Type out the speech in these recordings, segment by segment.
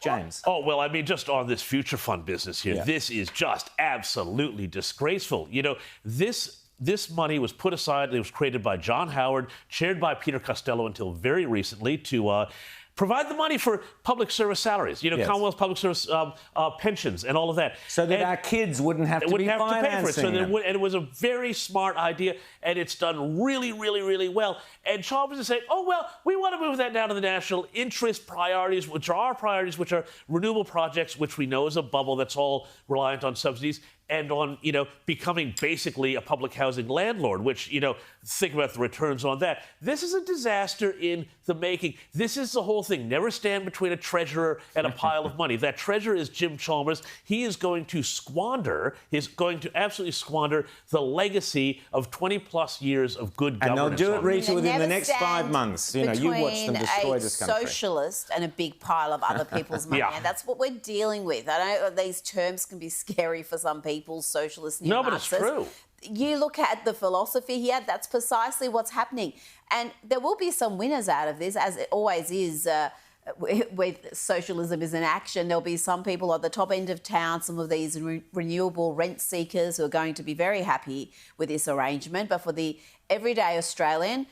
James? Oh, well, I mean, just on this future fund business here, this is just absolutely disgraceful. You know, this money was put aside. It was created by John Howard, chaired by Peter Costello until very recently to provide the money for public service salaries, you know, Commonwealth public service pensions and all of that. So that our kids wouldn't have to pay for it. So and it was a very smart idea, and it's done really, really, really well. And Chalmers is saying, oh, well, we want to move that down to the national interest priorities, which are our priorities, which are renewable projects, which we know is a bubble that's all reliant on subsidies, and on, you know, becoming basically a public housing landlord, which, you know, think about the returns on that. This is a disaster in the making. This is the whole thing. Never stand between a treasurer and a pile of money. That treasurer is Jim Chalmers. He is going to absolutely squander the legacy of 20-plus years of good governance. And they'll do it, Rita, within the next 5 months. You know, you watch them destroy this country. A socialist and a big pile of other people's money. And that's what we're dealing with. I know these terms can be scary for some people. Socialist, neo-Marxist. No, but it's true. You look at the philosophy here, that's precisely what's happening. And there will be some winners out of this, as it always is with socialism is in action. There'll be some people at the top end of town, some of these renewable rent seekers who are going to be very happy with this arrangement. But for the everyday Australian,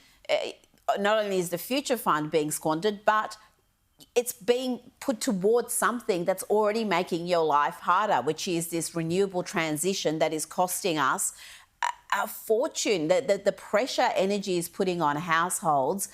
not only is the future fund being squandered, but it's being put towards something that's already making your life harder, which is this renewable transition that is costing us a fortune. The pressure energy is putting on households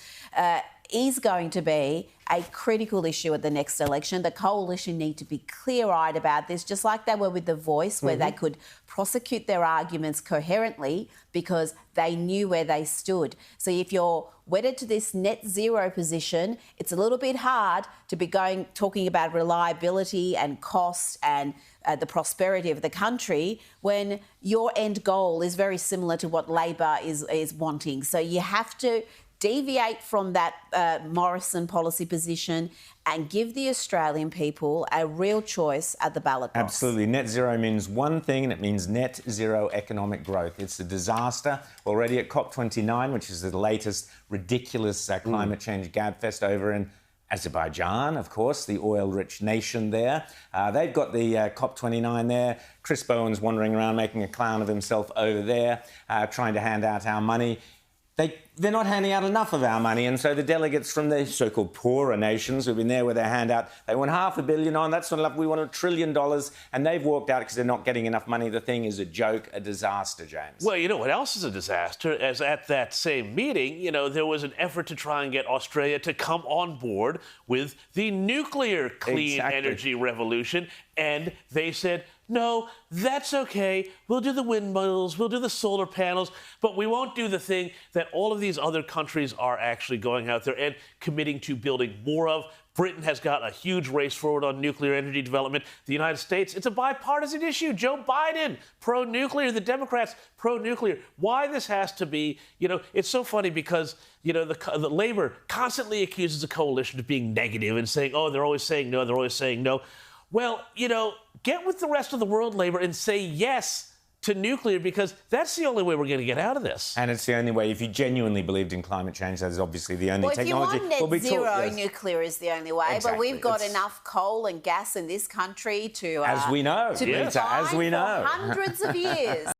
is going to be a critical issue at the next election. The coalition need to be clear-eyed about this, just like they were with The Voice, where they could prosecute their arguments coherently because they knew where they stood. So if you're wedded to this net zero position, it's a little bit hard to be talking about reliability and cost and the prosperity of the country when your end goal is very similar to what Labor is wanting. So you have to deviate from that Morrison policy position and give the Australian people a real choice at the ballot box. Absolutely. Net zero means one thing, and it means net zero economic growth. It's a disaster already at COP29, which is the latest ridiculous climate change gabfest over in Azerbaijan, of course, the oil-rich nation there. They've got the COP29 there. Chris Bowen's wandering around making a clown of himself over there, trying to hand out our money. They're not handing out enough of our money, and so the delegates from the so-called poorer nations who've been there with their hand out, they want $500 million on, that's not enough, we want $1 trillion, and they've walked out because they're not getting enough money. The thing is a joke, a disaster, James. Well, you know what else is a disaster? As at that same meeting, you know, there was an effort to try and get Australia to come on board with the nuclear clean energy revolution, and they said, no, that's okay. We'll do the windmills, we'll do the solar panels, but we won't do the thing that all of these other countries are actually going out there and committing to building more of. Britain has got a huge race forward on nuclear energy development. The United States, it's a bipartisan issue. Joe Biden, pro-nuclear. The Democrats, pro-nuclear. Why this has to be, you know, it's so funny because, you know, the Labor constantly accuses the coalition of being negative and saying, oh, they're always saying no, they're always saying no. Well, you know, get with the rest of the world, Labor, and say yes to nuclear, because that's the only way we're going to get out of this. And it's the only way, if you genuinely believed in climate change, that is obviously the only technology. If you want net zero, nuclear is the only way. Exactly. But we've got enough coal and gas in this country to... as we know, to Rita, as we know. for hundreds of years.